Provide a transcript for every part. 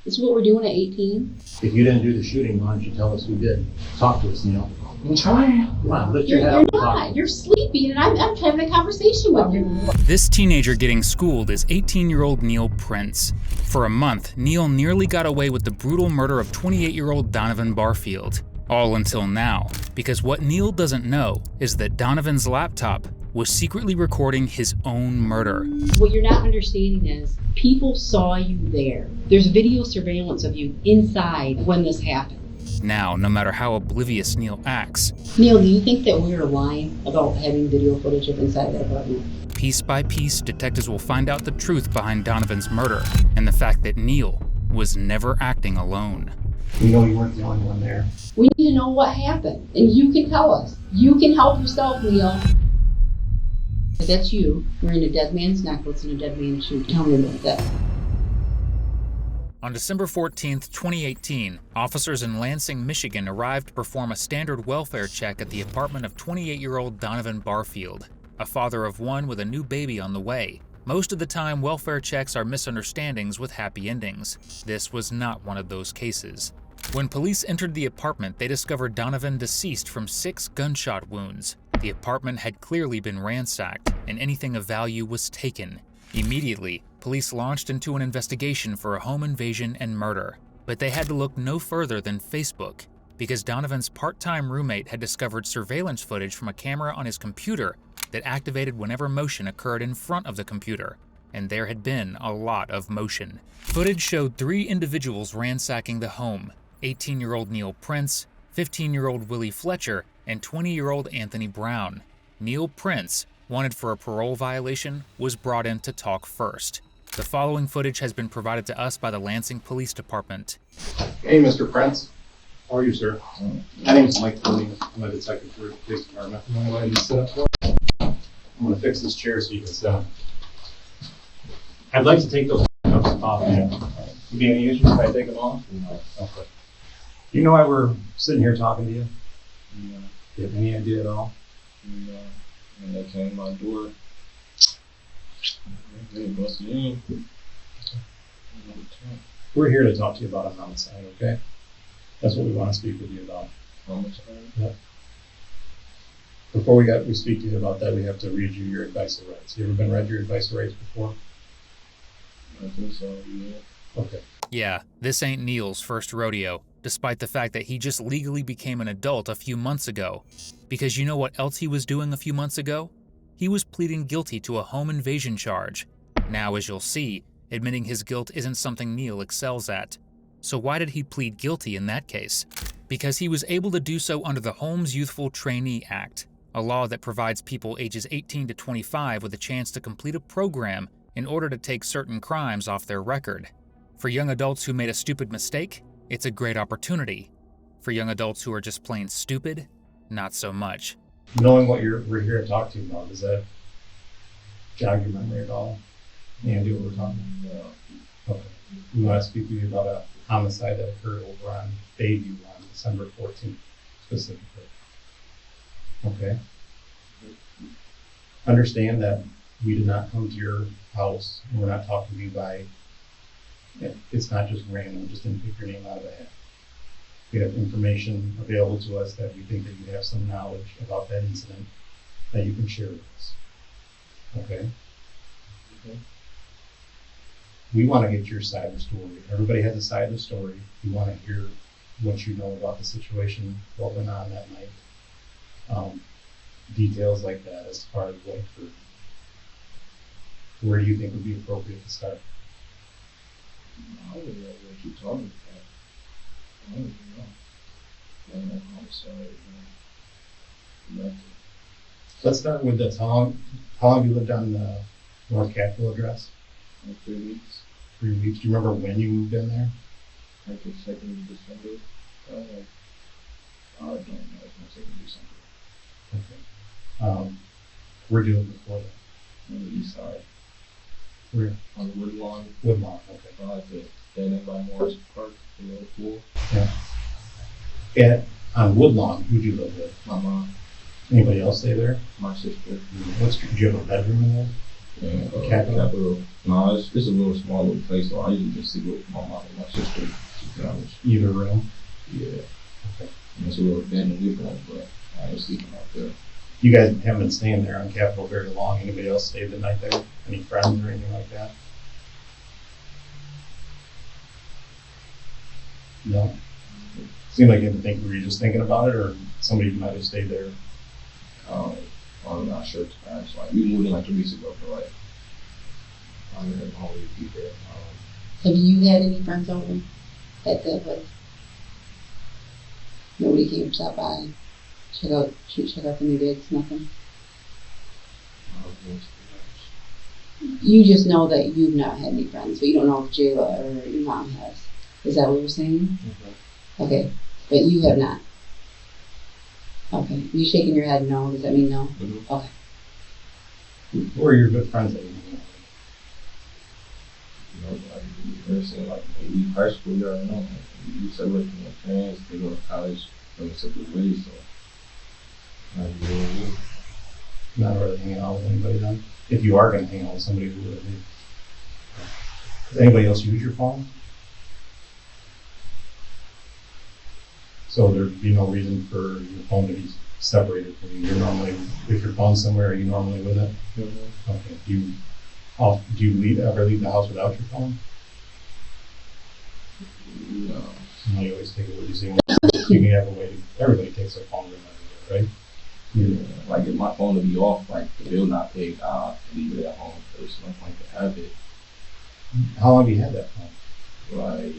This is what we're doing at 18? If you didn't do the shooting, why don't you tell us who did? Talk to us, Neil. Come on, lift your head up. You're not. You're sleeping, and I'm having a conversation with you. This teenager getting schooled is 18-year-old Neil Prince. For a month, Neil nearly got away with the brutal murder of 28-year-old Donovan Barfield. All until now, because what Neil doesn't know is that Donovan's laptop was secretly recording his own murder. What you're not understanding is people saw you there. There's video surveillance of you inside when this happened. Now, no matter how oblivious Neil acts, Neil, do you think that we were lying about having video footage of inside that apartment? piece by piece, detectives will find out the truth behind Donovan's murder and the fact that Neil was never acting alone. We know you weren't the only one there. We need to know what happened, and you can tell us. You can help yourself, Neil. If that's you, wearing a dead man's necklace and a dead man's shoe. Tell me about that. On December 14th, 2018, officers in Lansing, Michigan arrived to perform a standard welfare check at the apartment of 28-year-old Donovan Barfield, a father of one with a new baby on the way. Most of the time, welfare checks are misunderstandings with happy endings. This was not one of those cases. When police entered the apartment, they discovered Donovan deceased from 6 gunshot wounds. The apartment had clearly been ransacked, and anything of value was taken. Immediately, police launched into an investigation for a home invasion and murder. But they had to look no further than Facebook, because Donovan's part-time roommate had discovered surveillance footage from a camera on his computer that activated whenever motion occurred in front of the computer, and there had been a lot of motion. Footage showed 3 individuals ransacking the home: 18-year-old Neil Prince, 15-year-old Willie Fletcher, and 20-year-old Anthony Brown. Neil Prince, wanted for a parole violation, was brought in to talk first. The following footage has been provided to us by the Lansing Police Department. Hey, Mr. Prince. How are you, sir? My name's Mike Fleming. I'm a detective for the police department. You want to go ahead and sit up for it? I'm going to fix this chair so you can sit down. I'd like to take those cups off. Yeah. Would be any issues if I take them off? No. Okay. Do you know why we're sitting here talking to you? No. Do you have any idea at all? No. And they came to my door. They busted in. We're here to talk to you about a homicide, okay? That's what we want to speak with you about. Homicide? Yep. Before we speak to you about that, we have to read you your advice of rights. You ever been read your advice of rights before? I think so, yeah. Okay. Yeah, this ain't Neil's first rodeo, despite the fact that he just legally became an adult a few months ago. Because you know what else he was doing a few months ago? He was pleading guilty to a home invasion charge. Now, as you'll see, admitting his guilt isn't something Neil excels at. So why did he plead guilty in that case? Because he was able to do so under the Holmes Youthful Trainee Act, a law that provides people ages 18 to 25 with a chance to complete a program in order to take certain crimes off their record. For young adults who made a stupid mistake, it's a great opportunity. For young adults who are just plain stupid, not so much. Knowing what we're here to talk to you about, does that jog your memory at all? Any idea what we're talking about? No. Okay. We want to speak to you about a homicide that occurred over on Bayview on December 14th, specifically. Okay. Understand that we did not come to your house, and we're not talking to you by, it's not just random, just didn't pick your name out of a hat. We have information available to us that we think that you have some knowledge about that incident that you can share with us. Okay? Okay. We want to get your side of the story. Everybody has a side of the story. We want to hear what you know about the situation, what went on that night. Details like that as far as like where do you think would be appropriate to start? I don't know what you're talking about. I don't know. I don't know homicide. Nothing. Let's start with this. How long have you lived on the North Capitol address? Like 3 weeks. 3 weeks. Do you remember when you moved in there? Like the 2nd of December. I don't know. It's my 2nd of December. Okay. Where'd you live before that? On the east side. Where? On the Woodlawn. Woodlawn, okay. At the dead end by Morris Park, the little pool. Yeah. On Woodlawn, who'd you live with? My mom. Anybody else stay there? My sister. Do you have a bedroom in there? Yeah, Capital? Capital. No, it's a little small little place, so I usually just sleep with my mom and my sister, to be honest. Either room? Yeah. Okay. And it's a little bed and living room, but I ain't sleeping out there. You guys haven't been staying there on Capitol very long. Anybody else stayed the night there? Any friends or anything like that? No? Seemed like you had to think, were you just thinking about it, or somebody might have stayed there? I'm not sure, to be honest. Like, we moved in like 2 weeks ago, but like, I'm in the home with people. Have you had any friends over at the place? Nobody came to stop by, check out the new digs, nothing? You just know that you've not had any friends, but you don't know if Jayla or your mom has. Is that what you're saying? Okay, but you have not. Okay, you shaking your head no, does that mean no? Mm-hmm. Okay. Who are your good friends that you know? You know, like, you ever seen, like, when we high school, you already know, like, we separate from our parents, they go to college, go separate ways, so. Like, you know what I mean? Not really hanging out with anybody then? If you are going to hang out with somebody, who would it be? Does anybody else use your phone? So there'd be no reason for your phone to be separated from you. You're normally, if your phone's somewhere, are you normally with it? Mm-hmm. Okay. Do you ever leave the house without your phone? No. No, you always take it with you. So you can have a way to, everybody takes their phone with them, right? Yeah. Like, if my phone would be off, like, the bill not paid, I'll leave it at home first, so I can have it. How long have you had that phone? Like,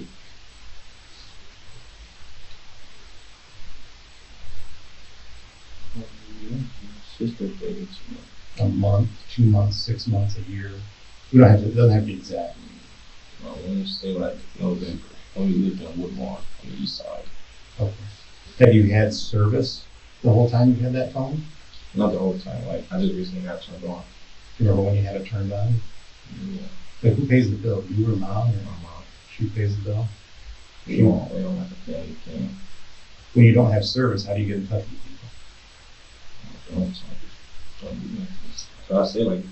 sister paid, A month, 2 months, 6 months, a year? You don't have to, it doesn't have to be exact. I want to say like November. When we lived in Woodlawn on the east side. Okay. Have you had service the whole time you had that phone? Not the whole time. Like, I just recently got turned on. Do you remember when you had it turned on? Yeah. Like, who pays the bill? You or mom? Or My mom. she pays the bill? We don't like a family thing. When you don't have service, how do you get in touch with people? I don't do nothing. So I say like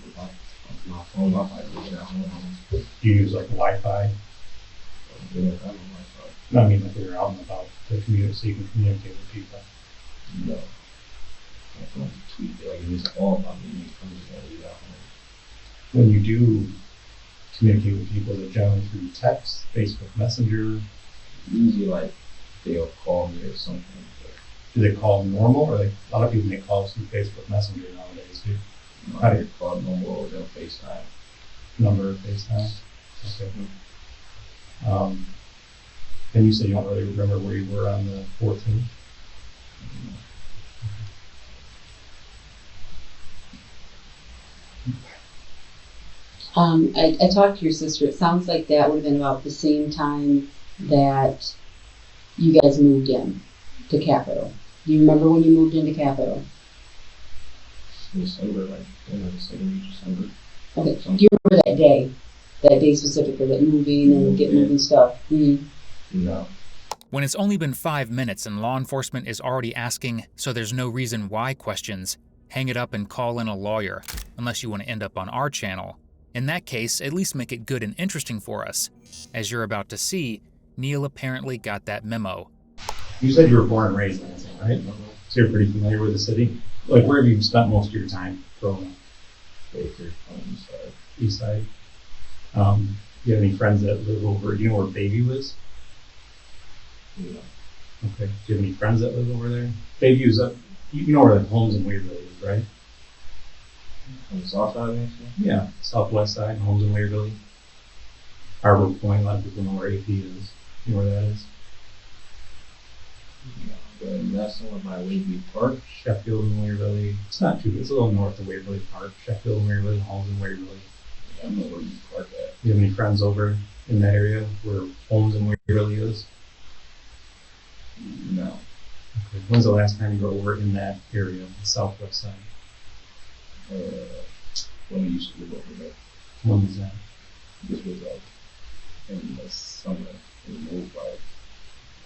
my phone, my Wi-Fi, at home. Do you use like Wi-Fi? Yeah, I don't Wi-Fi. No, I mean like when you're out and about to communicate, so you can communicate with people. No. My phone tweet like if it's all about me, I'm just gonna leave it at home. When you do communicate with people, is it generally through text, Facebook Messenger? Usually like they'll call me or something. Do they call normal, or a lot of people make calls through Facebook Messenger nowadays too? How do you call normal or they'll FaceTime? Number of FaceTime? Okay. And you said you don't really remember where you were on the 14th? I talked to your sister. It sounds like that would have been about the same time that you guys moved in to Capitol. Do you remember when you moved into Capitol? December, like end of December. Okay. Do you remember that day? That day specifically, like moving and getting moving stuff? Mm-hmm. No. When it's only been 5 minutes and law enforcement is already asking, so there's no reason why questions, hang it up and call in a lawyer, unless you want to end up on our channel. In that case, at least make it good and interesting for us. As you're about to see, Neil apparently got that memo. You said you were born and raised in Lansing, right? So you're pretty familiar with the city? Like, where have you spent most of your time growing up? Baker on the east side. East side. Do you have any friends that live over, do you know where Bayview is? Yeah. Okay. Do you have any friends that live over there? Bayview's up, you know where the Homes in Waverly is, right? On the south side of Lansing? Yeah, southwest side, Homes in Waverly. Harbor Point, a lot of people know where AP is. You know where that is? Yeah. But that's somewhere by Waverly Park. Sheffield and Waverly. It's not too, it's a little north of Waverly Park. Sheffield and Waverly, Homes in Waverly. Yeah, I know where you park at. Do you have any friends over in that area where Homes in Waverly is? No. Okay. When's the last time you were over in that area, the southwest side? When we used to live over there. When was that? This was like in the summer. We moved like,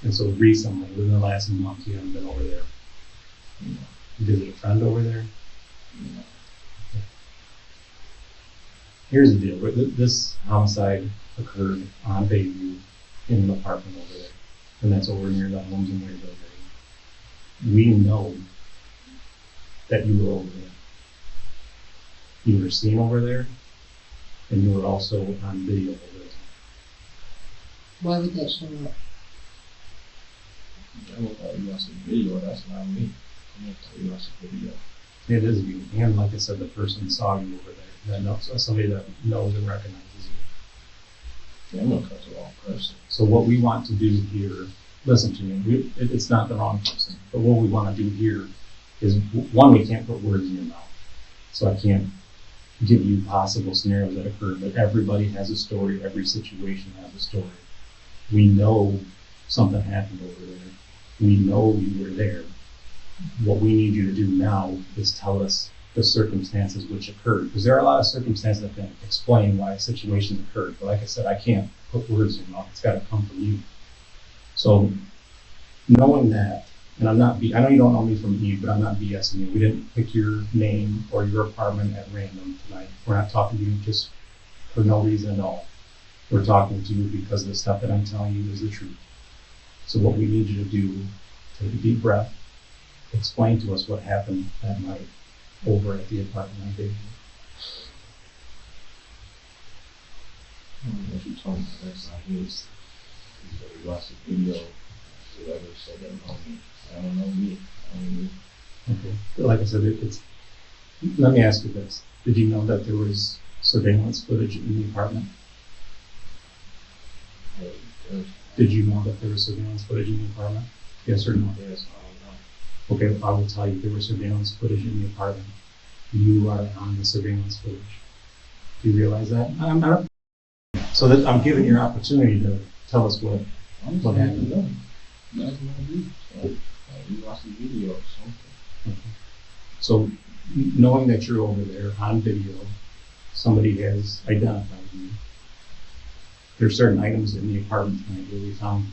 And so recently, within the last month, you haven't been over there. you know, You visit a friend over there? you know. Here's the deal. This homicide occurred on Bayview in an apartment over there. And that's over near the homes in Louisville area. We know that you were over there. You were seen over there, and you were also on video over there. Why would that show up? I will tell you that's a video, that's not me. I'm gonna tell you that's a video. It is you. And like I said, the person saw you over there. That knows, somebody that knows and recognizes you. Yeah, I'm gonna cut the wrong person. So what we want to do here, listen to me, it's not the wrong person, but what we want to do here is, one, we can't put words in your mouth. So I can't give you possible scenarios that occur, but everybody has a story, every situation has a story. We know something happened over there. We know you were there. What we need you to do now is tell us the circumstances which occurred, because there are a lot of circumstances that can explain why situations occurred. But like I said, I can't put words in your mouth. It's got to come from you. So knowing that, and I know you don't know me from Eve, but I'm not BSing you. We didn't pick your name or your apartment at random tonight. We're not talking to you just for no reason at all. We're talking to you because the stuff that I'm telling you is the truth. So what we need you to do, take a deep breath, explain to us what happened that night over at the apartment on Bayview. If you told me next time he said he watched the video, whoever said that know me. I don't know me. I don't know me. Okay. But like I said, let me ask you this. Did you know that there was surveillance footage in the apartment? Did you know that there was surveillance footage in the apartment? Yes or no? Yes, I don't know. Okay, I will tell you there was surveillance footage in the apartment. You are on the surveillance footage. Do you realize that? So that I'm giving you an opportunity to tell us what happened. That's what I do. So, you watch the video or something. Okay. So knowing that you're over there on video, somebody has identified you. There are certain items in the apartment tonight where we found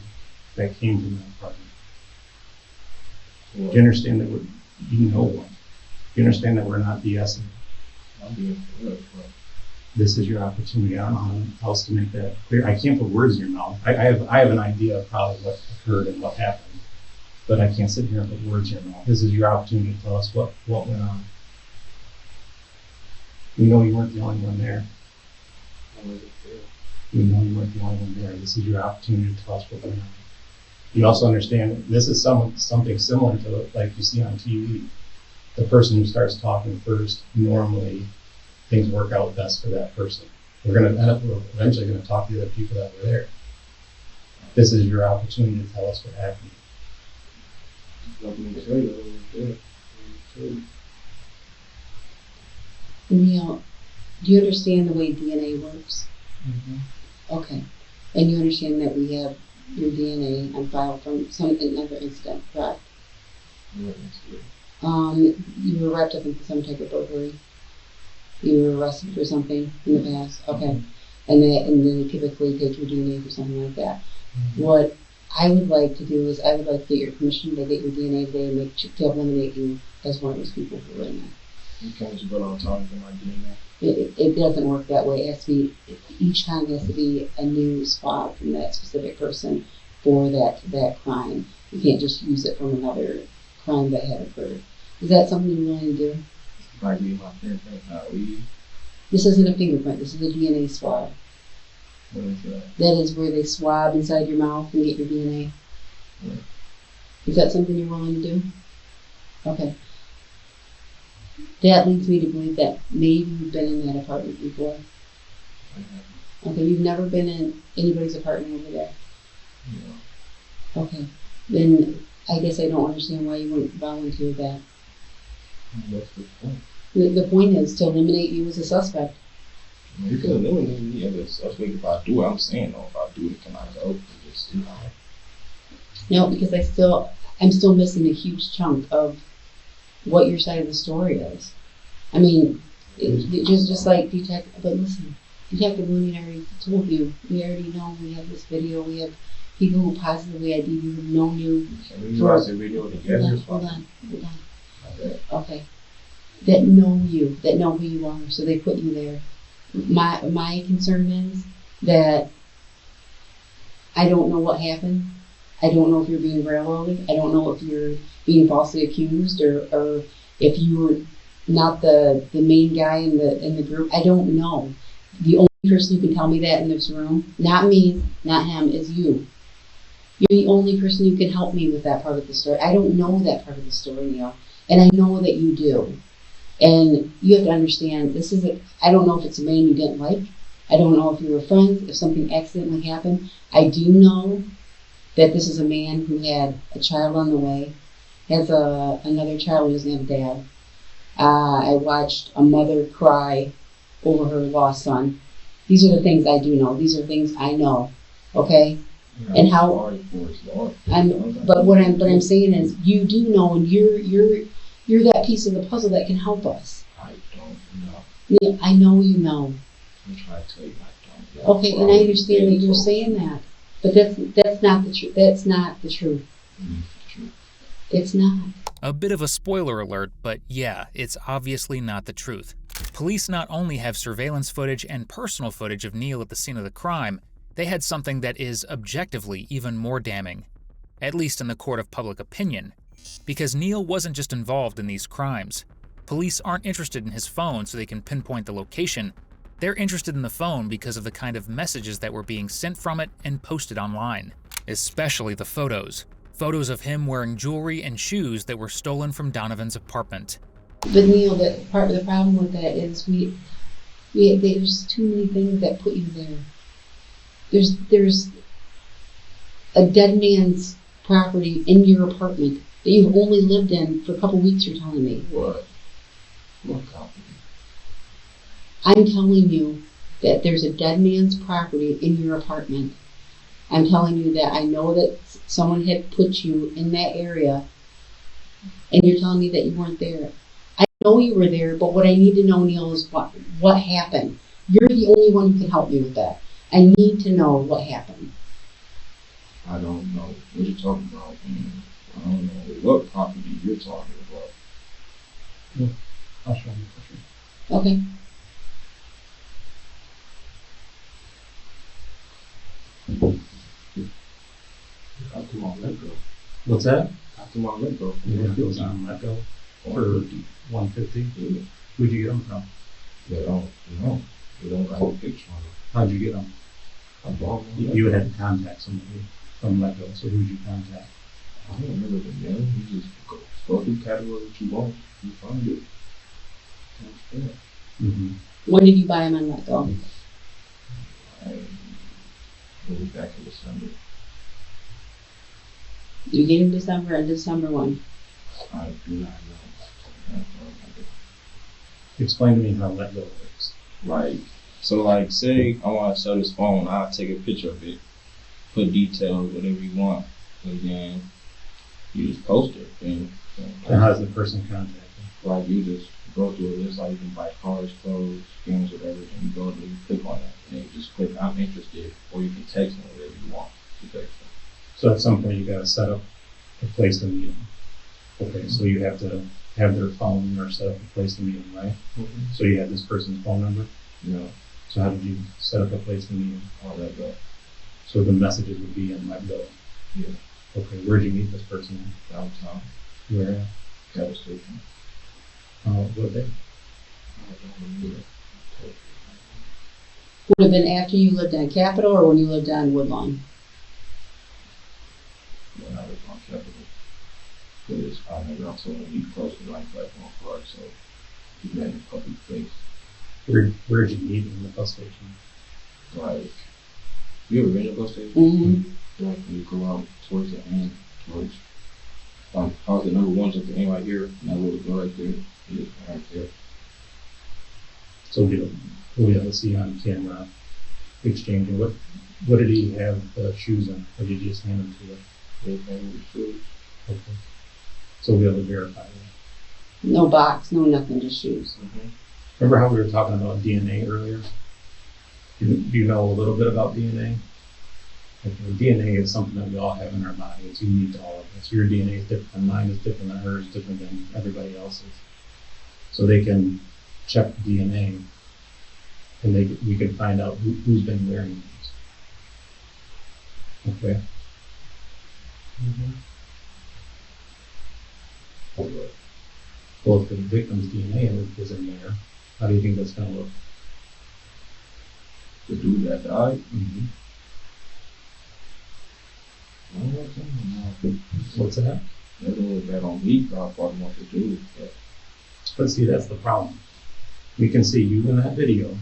that came from that apartment. Well, Do you understand that you know what? Do you understand that we're not BSing? I'm being good, but This is your opportunity. I don't know how else to make that clear. I can't put words in your mouth. I have an idea of probably what occurred and what happened, but I can't sit here and put words in your mouth. This is your opportunity to tell us what went on. We know you weren't the only one there. I wasn't there. We know you weren't the only one there. This is your opportunity to tell us what went on. You also understand that this is something similar to like you see on TV. The person who starts talking first, normally things work out best for that person. We're eventually going to talk to the other people that were there. This is your opportunity to tell us what happened. Nothing to tell you. I wasn't there. I wasn't Neil, do you understand the way DNA works? there. Okay. And you understand that we have your DNA on file from another incident, correct? I wasn't there. You were wrapped up in some type of burglary. You were arrested for something in the past. Okay. And then they typically take your DNA for something like that. What I would like to do is I would like to get your permission to get your DNA today and to eliminate you as one of those people who were in there. You can't just go down town and get my DNA. It doesn't work that way. It has to be, each time has to be a new spot from that specific person for that crime. You can't just use it from another crime that had occurred. Is that something you're willing to do? If I leave my fingerprint, I leave. This isn't a fingerprint, this is a DNA swab. What is that? That is where they swab inside your mouth and get your DNA. Right. Is that something you're willing to do? Okay. That leads me to believe that maybe you've been in that apartment before. I have. Okay, you've never been in anybody's apartment over there. Yeah. Okay. Then I guess I don't understand why you wouldn't volunteer that. What's the point? The point is to eliminate you as a suspect. You can eliminate me as a suspect if I do it. I'm saying, though, if I do it, can I go and just, No, because I'm still missing a huge chunk of what your side of the story is. I mean, just like but listen, Detective Looney already told you, we already know we have this video, we have people who positively ID you, who've known you. we watch the video together. Hold on. Okay. That know you, that know who you are, so they put you there. My concern is that I don't know what happened. I don't know if you're being railroaded. I don't know if you're being falsely accused or if you were not the main guy in the group. I don't know. The only person who can tell me that in this room, not me, not him, is you. You're the only person who can help me with that part of the story. I don't know that part of the story, Neil, and I know that you do. And you have to understand, I don't know if it's a man you didn't like. I don't know if you were friends, if something accidentally happened. I do know that this is a man who had a child on the way, has another child who doesn't have a dad. I watched a mother cry over her lost son. These are the things I do know. These are things I know. Okay? And how but what I'm saying is you do know, and you're that piece of the puzzle that can help us. I don't know. Yeah, I know you know. I'm trying to tell you I don't know. Okay, and I understand that you're saying that. But that's not the truth. That's not the truth. It's not. A bit of a spoiler alert, but yeah, it's obviously not the truth. Police not only have surveillance footage and personal footage of Neil at the scene of the crime, they had something that is objectively even more damning, at least in the court of public opinion, because Neil wasn't just involved in these crimes. Police aren't interested in his phone so they can pinpoint the location. They're interested in the phone because of the kind of messages that were being sent from it and posted online, especially the photos. Photos of him wearing jewelry and shoes that were stolen from Donovan's apartment. But Neil, part of the problem with that is there's too many things that put you there. There's a dead man's property in your apartment that you've only lived in for a couple weeks, you're telling me. What? What property? I'm telling you that there's a dead man's property in your apartment. I'm telling you that I know that someone had put you in that area, and you're telling me that you weren't there. I know you were there, but what I need to know, Neil, is what happened. You're the only one who can help me with that. I need to know what happened. I don't know what you're talking about. I don't know what property you're talking about. Yeah, I'll show you for sure. Okay. Got to my let go. What's that? Got to my let go. Yeah, it was on let go for 150. Yeah. Where'd you get them from? They don't know. They don't got a picture on it. How'd you get them? I bought one. You had to contact somebody from let go, so who'd you contact? I don't remember the name. You just go through category that you want. You find it. That's it. Mm-hmm. When did you buy them on Let Go? It was back in December. You get in December and December 1. I do not know. Explain to me how let go works. Like, say I want to sell this phone, I'll take a picture of it, put details, whatever you want, and then you just post it. And how does the person contact you? Like, you just go through a list, like you can buy cars, clothes, games, whatever, and you go there, you click on it, and you just click I'm interested, or you can text them whatever you want to text them. So at some point you got to set up a place to meet them. Okay, so you have to have their phone or set up a place to meet them, right? Mm-hmm. So you have this person's phone number? Yeah. So how did you set up a place to meet them? On Let Go. So the messages would be in Let Go? Yeah. Okay, where'd you meet this person? Downtown. Where at? Gas station. What day? I don't remember. Would have been after you lived on Capitol or when you lived on Woodlawn? When I was on Capitol. Because I never also want to be close to like on Park, so he met in a public place. Where'd you meet in the bus station? Like, you ever been to a bus station? Mm-hmm. Like, you go out towards the end, towards, like, how's the number one's at the end right here, and that little door right there, is right there. So we'll be able to see on camera exchanging. What did he have shoes in, or did you just hand them to him? They came with shoes. Okay. So we'll be able to verify that. No box, no nothing, just shoes. Mm-hmm. Remember how we were talking about DNA earlier? Do you know a little bit about DNA? Okay, DNA is something that we all have in our body. It's unique to all of us. Your DNA is different than mine, is different than hers, different than everybody else's. So they can check DNA and we can find out who's been wearing these. Okay. Well, if the victim's DNA is in there, how do you think that's going to look? The dude that died? Mm-hmm. What's What's that? They don't look that on me, but I probably want to do it. But see, that's the problem. We can see you in that video,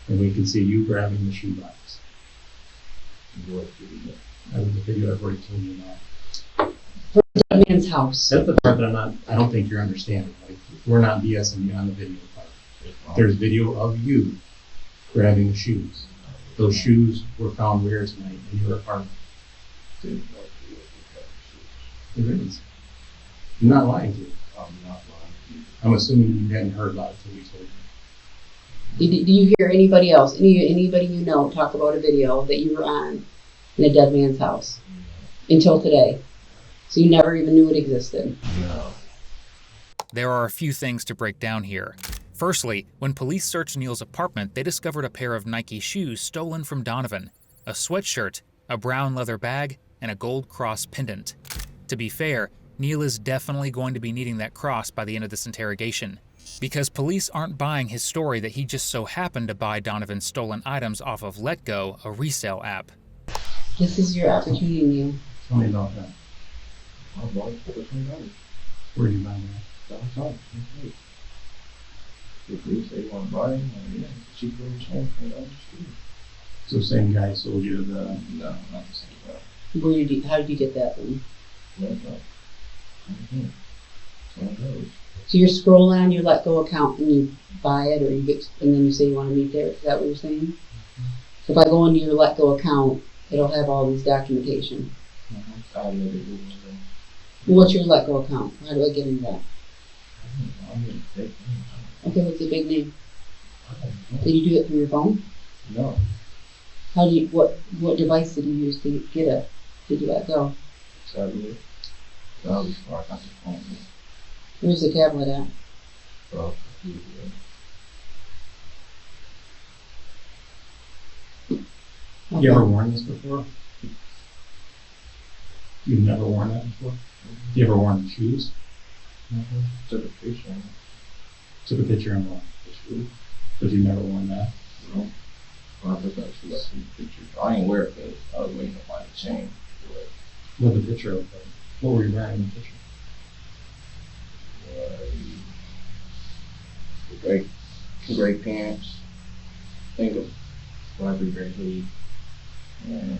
and we can see you grabbing the shoebox. What video? That was the video I've already told you about. That man's house. That's the part that I don't think you're understanding. Like, we're not BSing you on the video part. There's video of you grabbing the shoes. Those shoes were found where tonight in your apartment. There is. I'm not lying to you. I'm not lying to you. I'm assuming you hadn't heard about it until we told you. Do you hear anybody else, anybody you know, talk about a video that you were on in a dead man's house until today? So you never even knew it existed? No. There are a few things to break down here. Firstly, when police searched Neil's apartment, they discovered a pair of Nike shoes stolen from Donovan, a sweatshirt, a brown leather bag, and a gold cross pendant. To be fair, Neil is definitely going to be needing that cross by the end of this interrogation, because police aren't buying his story that he just so happened to buy Donovan's stolen items off of LetGo, a resale app. This is your opportunity, Neil. Tell me about that. I bought it for $15. Where did you buy that? Downtown. If they say you want to buy it, yeah, it's cheaper than $20 down the street. So same guy sold you the... No, not the same guy. How did you get that one? $20. $20. So you're scrolling on your LetGo account and you buy it, and then you say you want to meet there. Is that what you're saying? So if I go into your LetGo account, it'll have all this documentation. What's your LetGo account? How do I get into that? Okay, what's the big name? Did you do it through your phone? No. How do you? What device did you use to get it? Did you let go? Tablet. That was before I got the phone. Where's the tablet at? Well, Okay. You ever worn this before? You've never worn that before? You ever worn the shoes? took a picture of Took a picture and what? the shoe. But you've never worn that? No. When I took that shoe, I took a picture. I didn't wear it because I was waiting to find a chain to wear. What the picture of it? What were you wearing in the picture? The gray pants, I think of library gray hoodie, and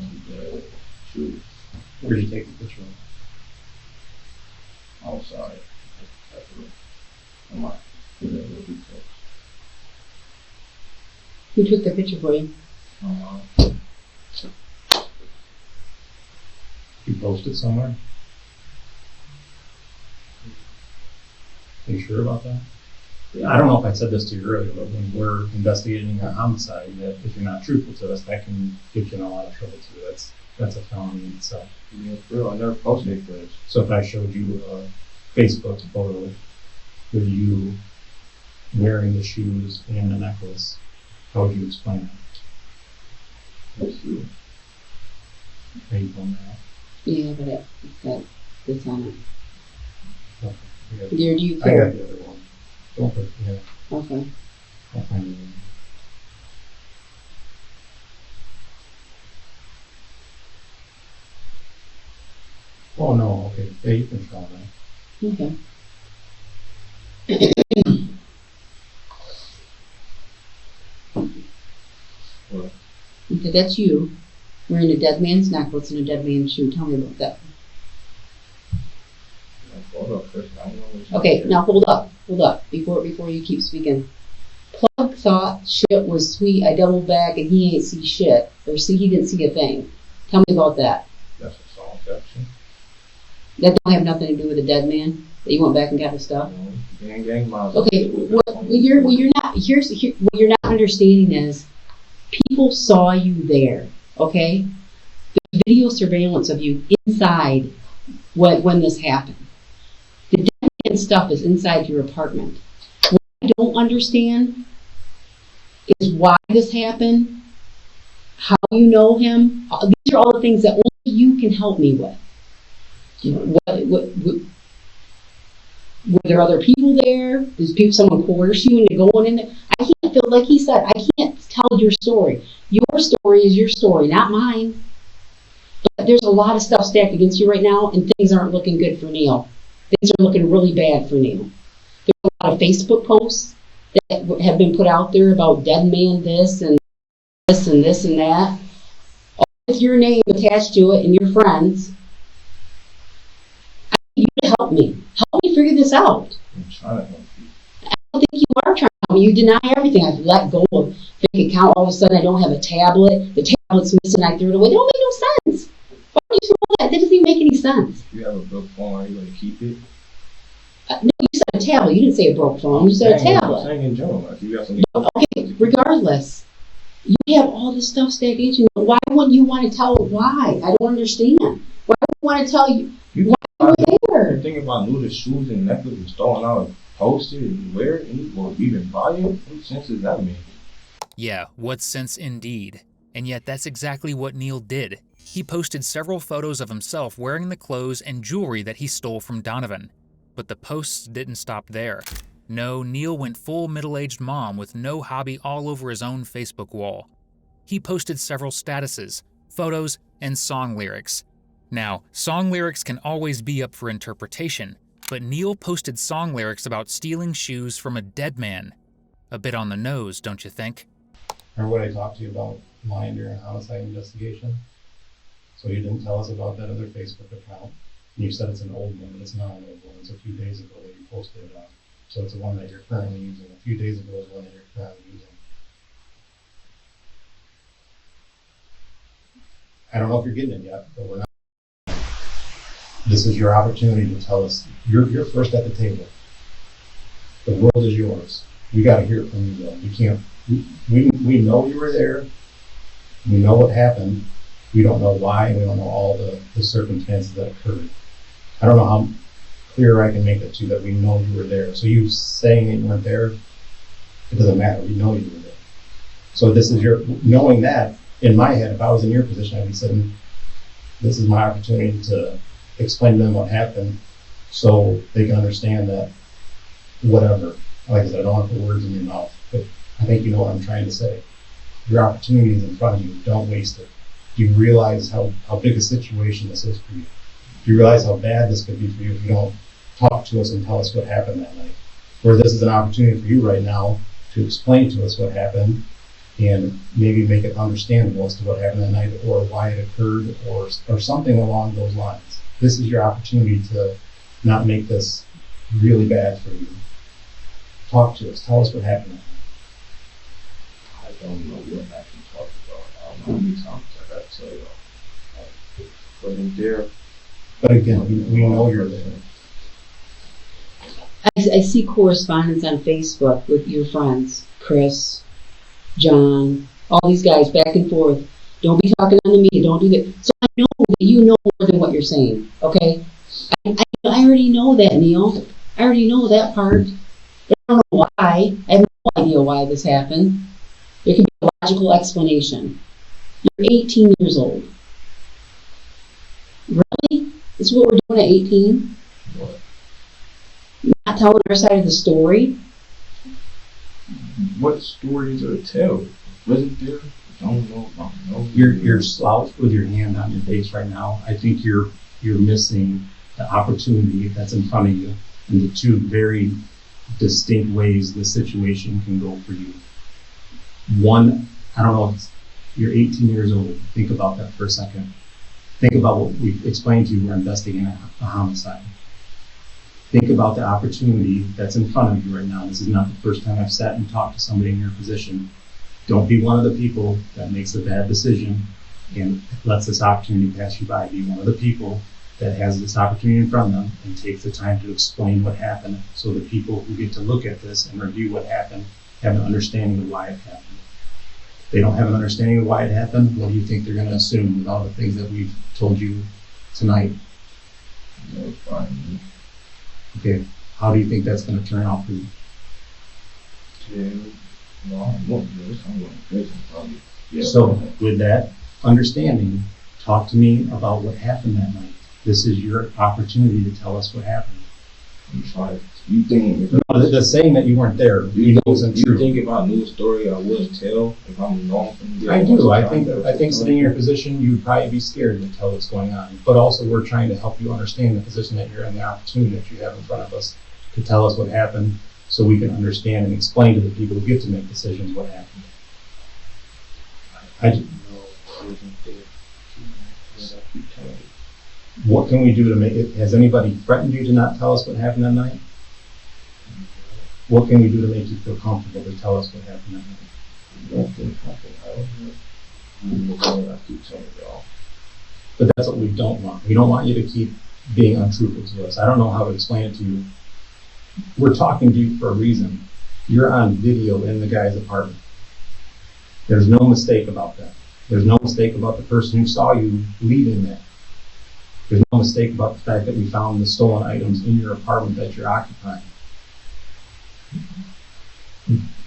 shoes Where did you take the picture of? outside. I'm like, details. Who took the picture for you? You posted somewhere? Are you sure about that? I don't know if I said this to you earlier, but when we're investigating a homicide, that if you're not truthful to us, that can get you in a lot of trouble too. That's a felony in itself. Yeah, bro, I never posted it this. So if I showed you a Facebook photo with you wearing the shoes and the necklace, how would you explain it? That's you. How you pulling that? Yeah, but that's on it. Okay. There, do you I care? got the other one. Don't put, yeah, Okay. I'll find it. Oh, no, okay, yeah, you can try that. Okay. What? Okay, that's you wearing a dead man's necklace and a dead man's shoe. Tell me about that. Hold up, Chris. I don't know what's Okay, now hold up, before you keep speaking. Plug thought shit was sweet. I doubled back and he ain't see shit, he didn't see a thing. Tell me about that. That's a song section. That don't have nothing to do with the dead man. That you went back and got the stuff. Gang miles. Okay, what you're not understanding is people saw you there. Okay, there's video surveillance of you inside when this happened. The dead man stuff is inside your apartment. What I don't understand is why this happened, how you know him. These are all the things that only you can help me with. You know, were there other people there? Someone coerce you into going in there? I can't feel, like he said, I can't tell your story. Your story is your story, not mine. But there's a lot of stuff stacked against you right now, and things aren't looking good for Neil. Things are looking really bad for Neil. There's a lot of Facebook posts that have been put out there about dead man this and this and this and that, all with your name attached to it and your friends. I need you to help me. Help me figure this out. I'm trying to help you. I don't think you are trying to help me. You deny everything. I've let go of fake account. All of a sudden, I don't have a tablet. The tablet's missing. I threw it away. It don't make no sense. Why would you throw that? That doesn't even make any sense. If you have a broke phone, are you going to keep it? No, you said a tablet. You didn't say a broke phone. You said a tablet. I'm saying in general, if you got something. Okay, regardless, you have all this stuff stacked against you. Why wouldn't you want to tell why? I don't understand. Why would you want to tell you why you were there? You think about new the shoes and necklaces and throwing out a poster and wear it or even buy it? What sense does that make? Yeah, what sense indeed. And yet that's exactly what Neil did. He posted several photos of himself wearing the clothes and jewelry that he stole from Donovan. But the posts didn't stop there. No, Neil went full middle-aged mom with no hobby all over his own Facebook wall. He posted several statuses, photos, and song lyrics. Now, song lyrics can always be up for interpretation, but Neil posted song lyrics about stealing shoes from a dead man. A bit on the nose, don't you think? Remember what I talked to you about lying during a homicide investigation? So you didn't tell us about that other Facebook account. And you said it's an old one, but it's not an old one. It's a few days ago that you posted it on. So it's the one that you're currently using. A few days ago is the one that you're currently using. I don't know if you're getting it yet, but we're not. This is your opportunity to tell us. You're first at the table. The world is yours. We got to hear it from you, though. We can't. We know you were there. We know what happened. We don't know why, and we don't know all the circumstances that occurred. I don't know how clear I can make it to you that we know you were there. So you saying that you weren't there, it doesn't matter. We know you were there. So this is your, knowing that, in my head, if I was in your position, I'd be saying, this is my opportunity to explain to them what happened so they can understand that whatever. Like I said, I don't want to put words in your mouth, but I think you know what I'm trying to say. Your opportunity is in front of you. Don't waste it. Do you realize how big a situation this is for you? Do you realize how bad this could be for you if you don't talk to us and tell us what happened that night? Where this is an opportunity for you right now to explain to us what happened and maybe make it understandable as to what happened that night or why it occurred or something along those lines. This is your opportunity to not make this really bad for you. Talk to us. Tell us what happened that night. I don't know what I can talk about. I don't know how many times I got to tell you. But in there. But again, we know you're there. I see correspondence on Facebook with your friends, Chris, John, all these guys back and forth. Don't be talking on the media. Don't do that. So I know that you know more than what you're saying. Okay, I already know that, Neil. I already know that part. I don't know why. I have no idea why this happened. There can be a logical explanation. You're 18 years old. Really? This is what we're doing at 18? What? Not telling our side of the story? What stories are to tell? Wasn't there? I don't know. You're slouched with your hand on your face right now. I think you're missing the opportunity that's in front of you and the two very distinct ways the situation can go for you. One, I don't know, you're 18 years old. Think about that for a second. Think about what we explained to you. We're investigating a homicide. Think about the opportunity that's in front of you right now. This is not the first time I've sat and talked to somebody in your position. Don't be one of the people that makes a bad decision and lets this opportunity pass you by. Be one of the people that has this opportunity in front of them and takes the time to explain what happened so the people who get to look at this and review what happened have an understanding of why it happened. If they don't have an understanding of why it happened, what do you think they're going to assume with all the things that we've told you tonight? No, fine. Okay, how do you think that's going to turn out for you? Jail, No, I'm going to do this. I'm going to prison probably. Yeah. So with that understanding, talk to me about what happened that night. This is your opportunity to tell us what happened. I'm trying. You think The saying that you weren't there, you wasn't true. think if I knew a story, I wouldn't tell if I'm known from the I do. I think sitting in your position, you'd probably be scared to tell what's going on. But also, we're trying to help you understand the position that you're in, the opportunity that you have in front of us to tell us what happened, so we can understand and explain to the people who get to make decisions what happened. I didn't know I wasn't there. I keep telling you. What can we do to make it? Has anybody threatened you to not tell us what happened that night? What can we do to make you feel comfortable to tell us what happened that night? Nothing happened. I don't know. I keep telling y'all. But that's what we don't want. We don't want you to keep being untruthful to us. I don't know how to explain it to you. We're talking to you for a reason. You're on video in the guy's apartment. There's no mistake about that. There's no mistake about the person who saw you leaving that. There's no mistake about the fact that we found the stolen items in your apartment that you're occupying.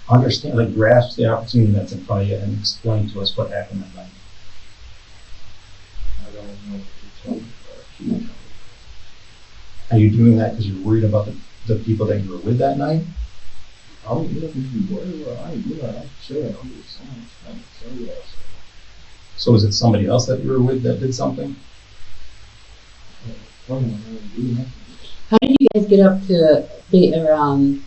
Understand, like, grasp the opportunity that's in front of you and explain to us what happened that night. I don't know what to tell you. Keep telling you. Are you doing that because you're worried about the people that you were with that night? I don't know if you worry about. I ain't doing that. I'm chilling. I'm just saying. I'm tell you that. So is it somebody else that you were with that did something? I don't do nothing. How did you guys get up to be around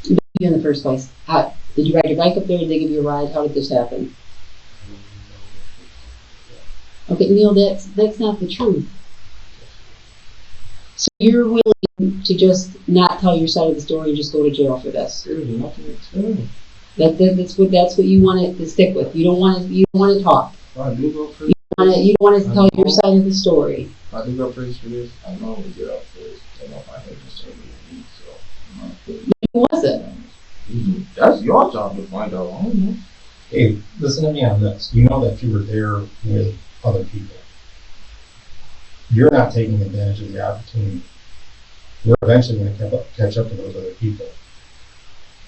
you in the first place? How, did you ride your bike up there? Did they give you a ride? How did this happen? Okay, Neil, that's not the truth. So you're willing to just not tell your side of the story and just go to jail for this? There's nothing to tell. That's what you want to stick with. You don't want to talk. If I do go for this, You don't want to tell your side of the story. if I do go for this, I know I'm gonna get out for this. I know if I have to say what so I'm not putting. Who was it? That's your job to find out. I don't know. Hey, listen to me on this. You know that you were there with other people. You're not taking advantage of the opportunity. We're eventually going to catch up to those other people.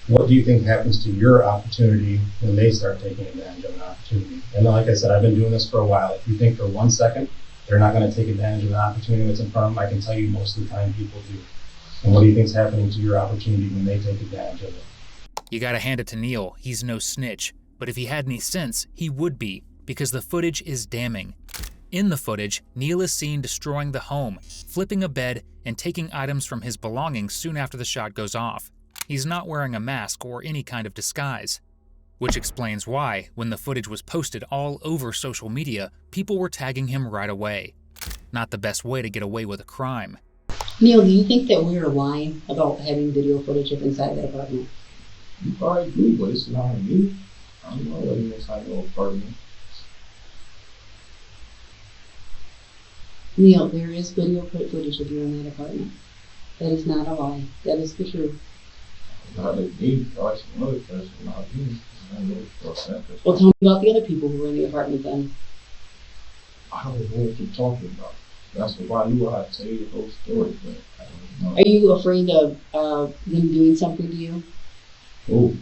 What do you think happens to your opportunity when they start taking advantage of an opportunity? And like I said, I've been doing this for a while. If you think for 1 second they're not going to take advantage of an opportunity that's in front of them, I can tell you most of the time people do. And what do you think's happening to your opportunity when they take advantage of it? You gotta hand it to Neil, he's no snitch. But if he had any sense, he would be, because the footage is damning. In the footage, Neil is seen destroying the home, flipping a bed, and taking items from his belongings soon after the shot goes off. He's not wearing a mask or any kind of disguise. Which explains why, when the footage was posted all over social media, people were tagging him right away. Not the best way to get away with a crime. Neil, do you think that we were lying about having video footage of inside that apartment? You probably do, but it's not me. I don't know what it is. I know apartment. Neil, there is video footage of you in that apartment. That is not a lie. That is the truth. Not like me. That's another person, not me. I know for a fact. Well, tell me about the other people who were in the apartment then. I don't know what you're talking about. That's why I knew I'd tell you the whole story, but I don't know. Are you afraid of them doing something to you? Oh,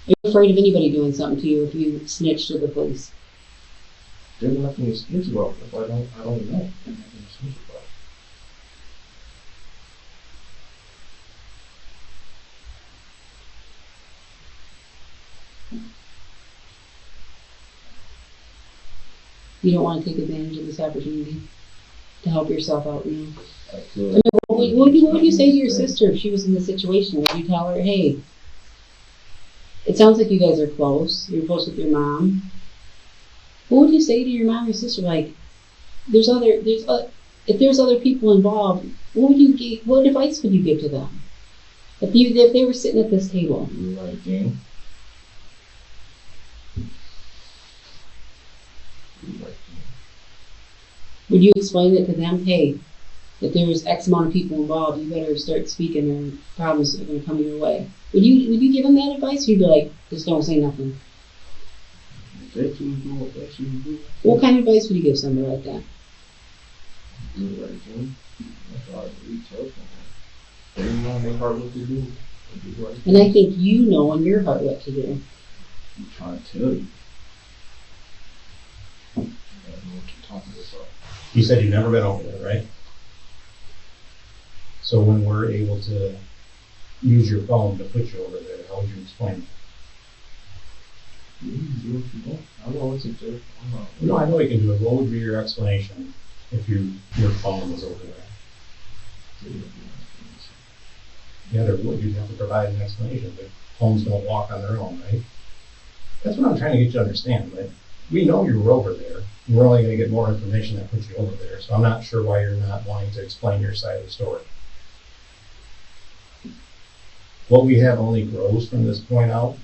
Are you afraid of anybody doing something to you if you snitch to the police? there's nothing to snitch about. If I don't know. There's nothing to snitch about. You don't want to take advantage of this opportunity to help yourself out, Neil? I feel I like mean, what would you say to your sister if she was in this situation? Would you tell her, hey, it sounds like you guys are close. You're close with your mom. What would you say to your mom or sister? Like, if there's other people involved, what advice would you give to them? If they were sitting at this table? you're right, Jane. You're right, Jane. Would you explain it to them? Hey, if there's X amount of people involved, you better start speaking or problems are going to come your way. Would you give them that advice? Or you'd be like, just don't say nothing? If they choose to do what they choose to do. What kind of advice would you give somebody like that? You're right, Jane. That's why I really tell someone. They know in their heart what to do. I do right. And I think you know in your heart what to do. I'm trying to tell you. I don't know what you're talking about. You said you've never been over there, right? So when we're able to use your phone to put you over there, how would you explain it? You can do what you want. I know it's a joke. No, I know you can do it. What would be your explanation if your phone was over there? Yeah, there would. You'd have to provide an explanation, but phones don't walk on their own, right? That's what I'm trying to get you to understand, right? We know you were over there. We're only going to get more information that puts you over there, so I'm not sure why you're not wanting to explain your side of the story. What we have only grows from this point out.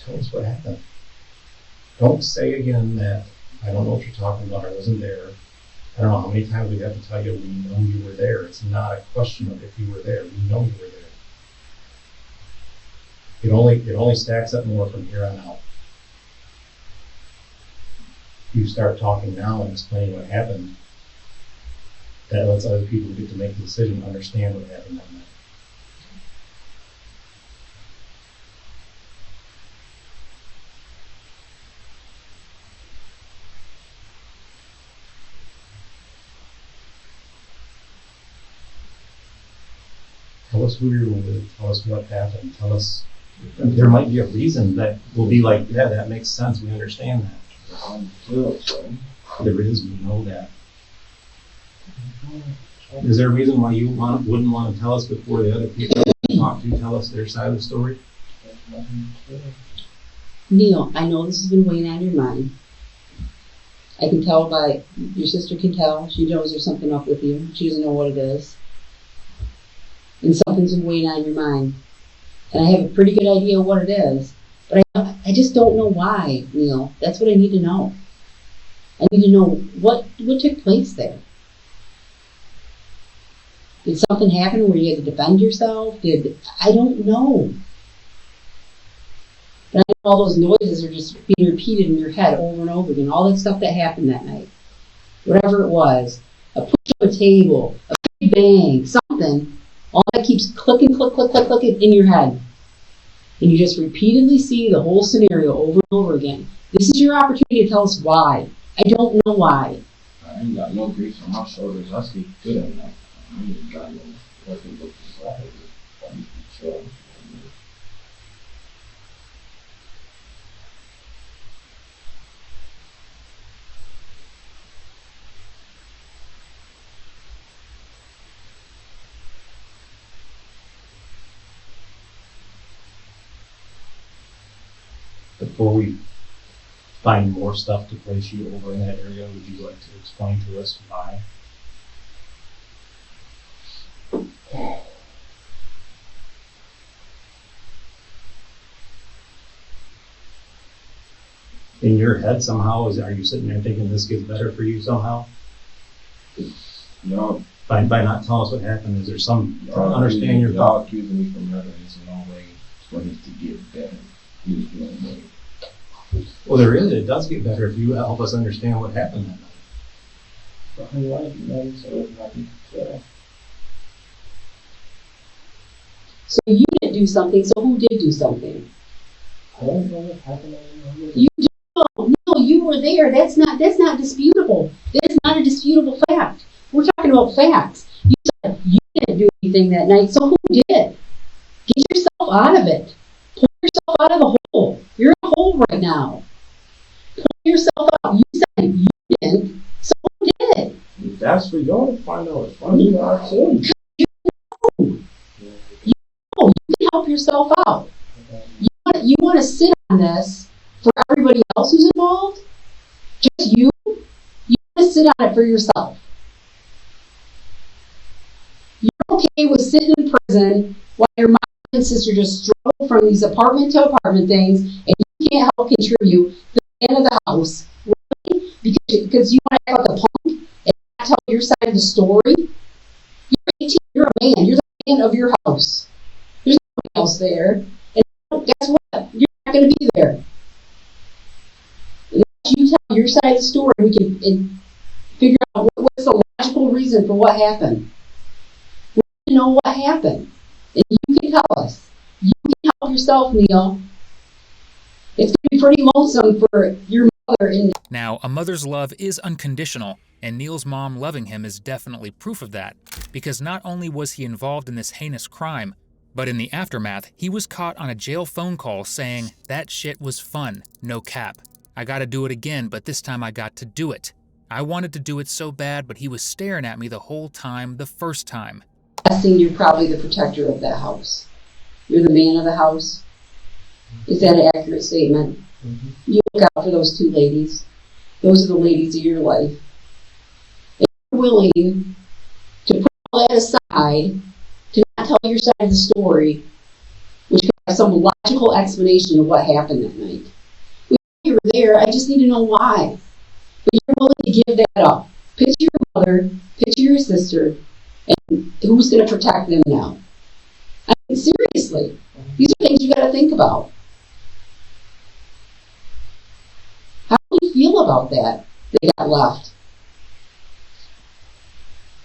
Tell us what happened. Don't say again that I don't know what you're talking about, I wasn't there. I don't know how many times we have to tell you we know you were there. It's not a question of if you were there. We know you were there. It only stacks up more from here on out. You start talking now and explaining what happened. That lets other people get to make the decision, understand what happened that night. Tell us who you were with. Tell us what happened. Tell us. There might be a reason that will be like, yeah, that makes sense. We understand that. There is. We know that. Is there a reason why you wouldn't want to tell us before the other people you talk to tell us their side of the story? Neil, I know this has been weighing on your mind. I can tell by, your sister can tell, she knows there's something up with you. She doesn't know what it is. And something's been weighing on your mind. And I have a pretty good idea what it is. But I just don't know why, Neil. That's what I need to know. I need to know what took place there. Did something happen where you had to defend yourself? I don't know. But I know all those noises are just being repeated in your head over and over again. All that stuff that happened that night. Whatever it was. A push of a table. A big bang. Something. All that keeps clicking, clicking in your head. And you just repeatedly see the whole scenario over and over again. This is your opportunity to tell us why. I don't know why. I ain't got no grief on my shoulders. I sleep good at night. I ain't got no fucking look inside. I'm sure. Before we find more stuff to place you over in that area, would you like to explain to us why? In your head somehow, are you sitting there thinking this gets better for you somehow? No. By not telling us what happened, is there some understanding your y'all thought? accusing me from murder is no way for it to get better. There's no way. Well, there is. It does get better if you help us understand what happened that night. But I like you, man, so it's not fair. So you didn't do something, so who did do something? I don't know what happened. You do. No, you were there. That's not disputable. That is not a disputable fact. We're talking about facts. You said you didn't do anything that night, so who did? Get yourself out of it. Pull yourself out of the hole. You're in a hole right now. Pull yourself out. You said you didn't, so who did? That's for y'all to find out. It's funny that I said. You can help yourself out. You want to sit on this for everybody else who's involved? Just you? You want to sit on it for yourself. You're okay with sitting in prison while your mom and sister just struggle from these apartment to apartment things, and you can't help contribute to the end of the house. Really? Because you want to act like a punk and not tell your side of the story? You're 18, you're a man, you're the man of your house. There's nobody else there. And guess what? You're not going to be there. Unless you tell your side of the story, we can figure out what's the reason for what happened. We need to know what happened. And you can tell us. You can help yourself, Neil. It's going to be pretty lonesome for your mother. Now, a mother's love is unconditional, and Neil's mom loving him is definitely proof of that, because not only was he involved in this heinous crime, but in the aftermath, he was caught on a jail phone call saying, "That shit was fun, no cap. I gotta do it again, but this time I got to do it. I wanted to do it so bad, but he was staring at me the whole time the first time." I think you're probably the protector of that house. You're the man of the house. Is that an accurate statement? Mm-hmm. You look out for those two ladies. Those are the ladies of your life. If you're willing to put all that aside, to not tell your side of the story, which could have some logical explanation of what happened that night. We know you were there, I just need to know why. But you're willing to give that up. Picture your mother, picture your sister, and who's going to protect them now? I mean, seriously, these are things you got to think about. How do you feel about that? They got left.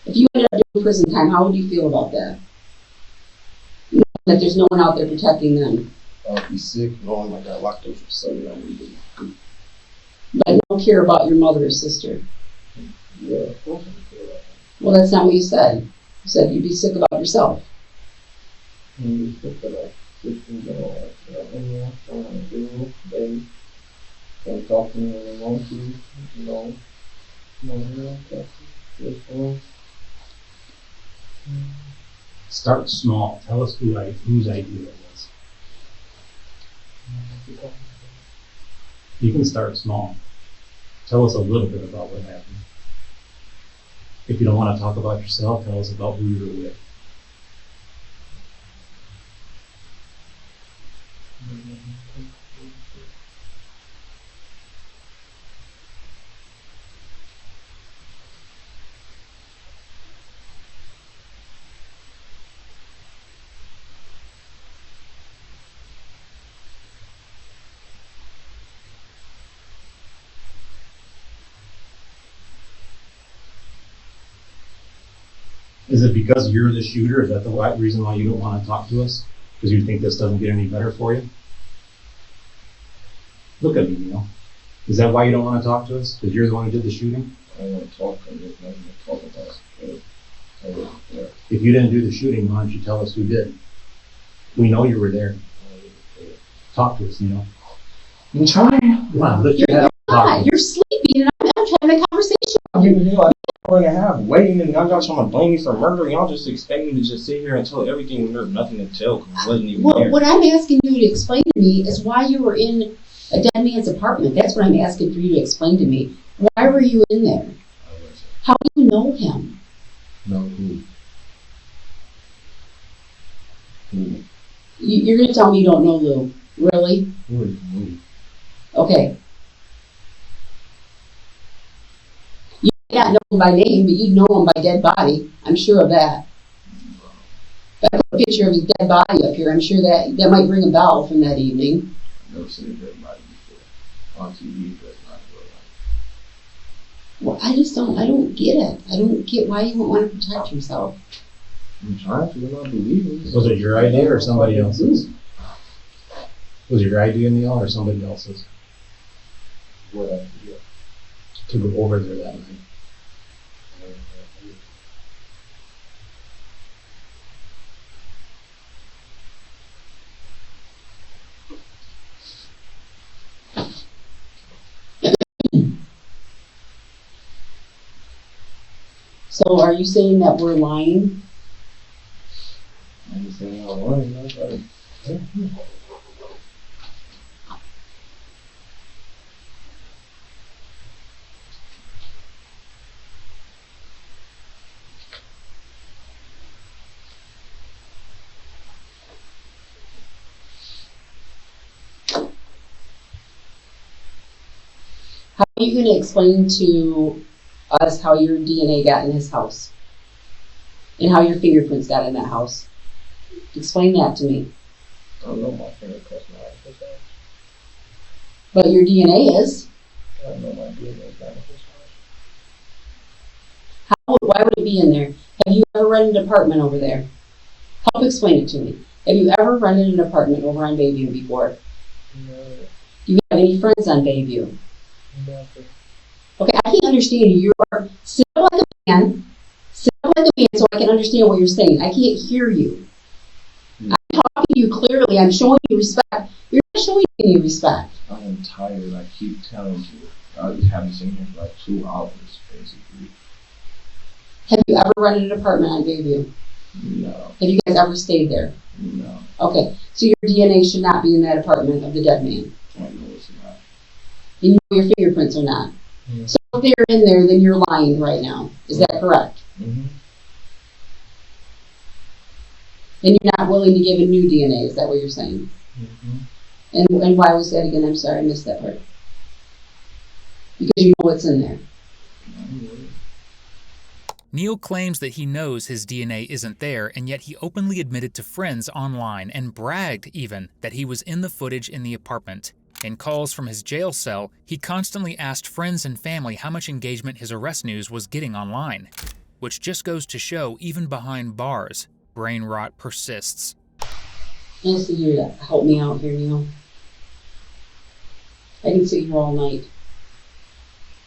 If you ended up doing prison time, how would you feel about that? Knowing that there's no one out there protecting them. I'd be sick knowing I got locked up for 7 hours. But I don't care about your mother or sister. Yeah, of course I care about that. Well, that's not what you said. You said you'd be sick about yourself. I'm sick of that. Sick of that. Don't want to do it. Don't talk to me when they want to. No. Start small. Tell us whose idea it was. You can start small. Tell us a little bit about what happened. If you don't want to talk about yourself, tell us about who you were with. Is it because you're the shooter? Is that the reason why you don't want to talk to us? Because you think this doesn't get any better for you? Look at me, Neil. Is that why you don't want to talk to us? Because you're the one who did the shooting? I don't want to talk. I just want to talk about it. I wasn't there. If you didn't do the shooting, why don't you tell us who did? We know you were there. I wasn't there. Talk to us, Neil. I'm trying. Come on, lift your head up. God, you're sleeping, and I'm trying to have a conversation. I'm giving you like an hour and a half waiting, and y'all trying to blame me for murder. Y'all just expect me to just sit here and tell everything when there's nothing to tell because I wasn't even there. What I'm asking you to explain to me is why you were in a dead man's apartment. That's what I'm asking for you to explain to me. Why were you in there? How do you know him? No, who? You're going to tell me you don't know Lou. Really? Who is who? Okay. You might not know him by name, but you'd know him by dead body. I'm sure of that. If I put a picture of his dead body up here, I'm sure that might ring a bell from that evening. I've never seen a dead body before. On TV, but not in real life. Well, I don't get it. I don't get why you won't want to protect yourself. I'm trying to, and I believe it. Was it your idea or somebody else's? Was it your idea, Neil, or somebody else's? What idea? To go over there that night. So are you saying that we're lying? I'm just saying I'm lying. How are you going to explain to us how your DNA got in his house? And how your fingerprints got in that house? Explain that to me. I don't know my fingerprints now. But your DNA is. I don't know my DNA is not in his house. How why would it be in there? Have you ever rented an apartment over there? Help explain it to me. Have you ever rented an apartment over on Bayview before? No, Do you have any friends on Bayview? nothing. Okay, I can't understand you. You're sit up like a man. Sit up like a man so I can understand what you're saying. I can't hear you. I'm talking to you clearly. I'm showing you respect. You're not showing me any respect. I am tired. I keep telling you. I haven't seen him for like 2 hours, basically. Have you ever rented an apartment on Bayview? No, Have you guys ever stayed there? no. Okay, so your DNA should not be in that apartment of the dead man. I know it's not. And you know your fingerprints are not. Yeah. So if they're in there, then you're lying right now. Is that correct? Mm-hmm. And you're not willing to give a new DNA. Is that what you're saying? Mm-hmm. And why was that again? I'm sorry, I missed that part. Because you know what's in there. Neil claims that he knows his DNA isn't there, and yet he openly admitted to friends online and bragged even that he was in the footage in the apartment. In calls from his jail cell, he constantly asked friends and family how much engagement his arrest news was getting online, which just goes to show even behind bars, brain rot persists. I just need you to help me out here, Neil. I can sit here all night.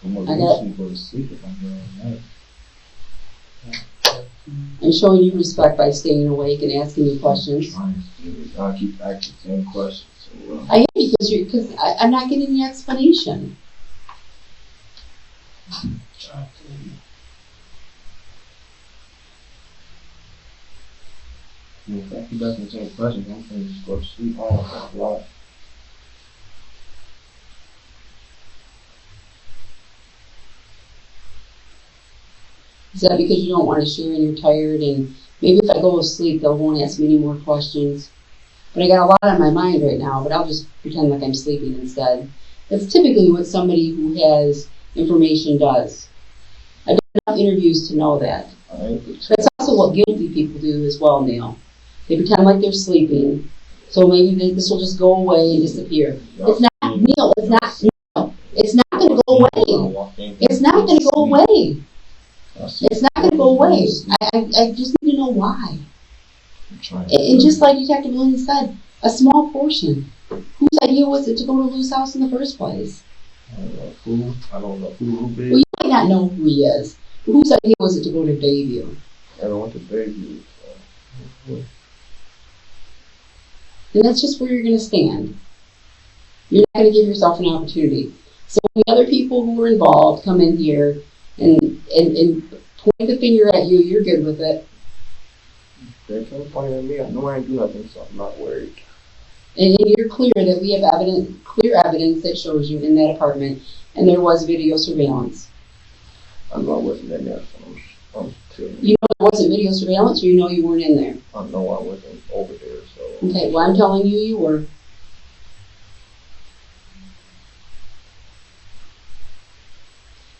I'm I gonna got- usually go to sleep if I'm doing that. I'm showing you respect by staying awake and asking me questions. I keep asking the same questions. So, I am because I'm not getting the explanation. if I keep asking the same questions, I'm gonna just go to sleep. I don't know why. Is that because you don't want to share and you're tired? And maybe if I go to sleep, they won't ask me any more questions. But I got a lot on my mind right now, but I'll just pretend like I'm sleeping instead. That's typically what somebody who has information does. I've done enough interviews to know that. That's also what guilty people do as well, Neil. They pretend like they're sleeping, so maybe this will just go away and disappear. It's not, Neil, it's not, Neil. It's not going to go away. It's not going to go away. It's not going to go away. I just need to know why. And just like Detective Lynn said, a small portion. Whose idea was it to go to Lou's house in the first place? I don't know who did. Well, you might not know who he is. But whose idea was it to go to Bayview? I went to Bayview. And that's just where you're going to stand. You're not going to give yourself an opportunity. So when the other people who were involved come in here and point the finger at you, you're good with it. They can't point at me. I know I ain't do nothing, so I'm not worried. And you're clear that we have clear evidence that shows you in that apartment, and there was video surveillance. I know I wasn't in there, so I'm telling You know there wasn't video surveillance, or you know you weren't in there? I know I wasn't over there, so. Okay, well, I'm telling you, you were.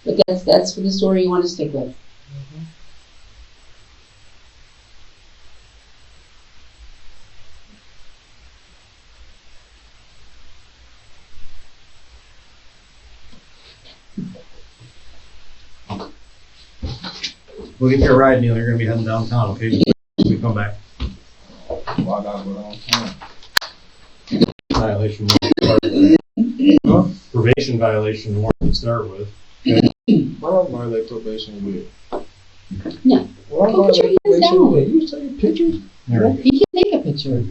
But that's for the story you want to stick with. We'll get you a ride, Neil. You're gonna be heading downtown, okay? Just when we come back. Well, I gotta go downtown. Violation warrant. Probation violation warrant to start with. What am I violate probation with? No. What Go put your hands down. with? You taking pictures? There we go. He can take a picture.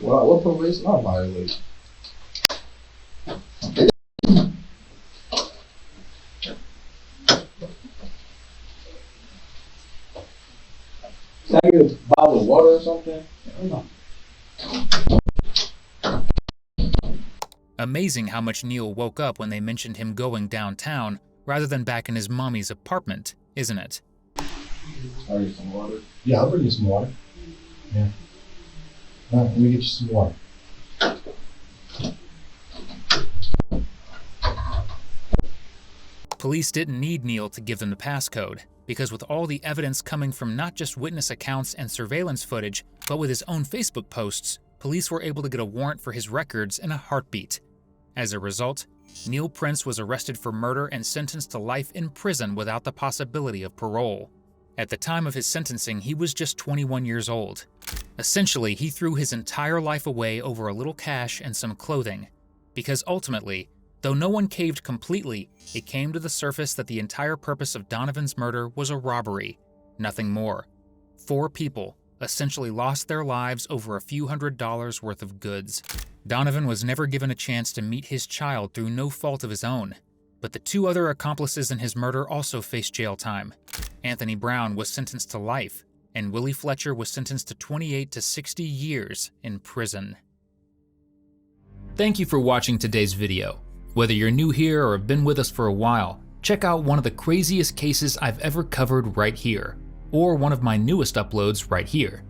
Well, what probation I violate? Can I get a bottle of water or something? Amazing how much Neil woke up when they mentioned him going downtown rather than back in his mommy's apartment, isn't it? I'll get some water. Yeah, I'll bring you some water. Yeah. All right, let me get you some water. Police didn't need Neil to give them the passcode, because with all the evidence coming from not just witness accounts and surveillance footage, but with his own Facebook posts, police were able to get a warrant for his records in a heartbeat. As a result, Neil Prince was arrested for murder and sentenced to life in prison without the possibility of parole. At the time of his sentencing, he was just 21 years old. Essentially, he threw his entire life away over a little cash and some clothing, because ultimately, though no one caved completely, it came to the surface that the entire purpose of Donovan's murder was a robbery, nothing more. 4 people essentially lost their lives over a few $100s worth of goods. Donovan was never given a chance to meet his child through no fault of his own, but the 2 other accomplices in his murder also faced jail time. Anthony Brown was sentenced to life, and Willie Fletcher was sentenced to 28 to 60 years in prison. Thank you for watching today's video. Whether you're new here or have been with us for a while, check out one of the craziest cases I've ever covered right here, or one of my newest uploads right here.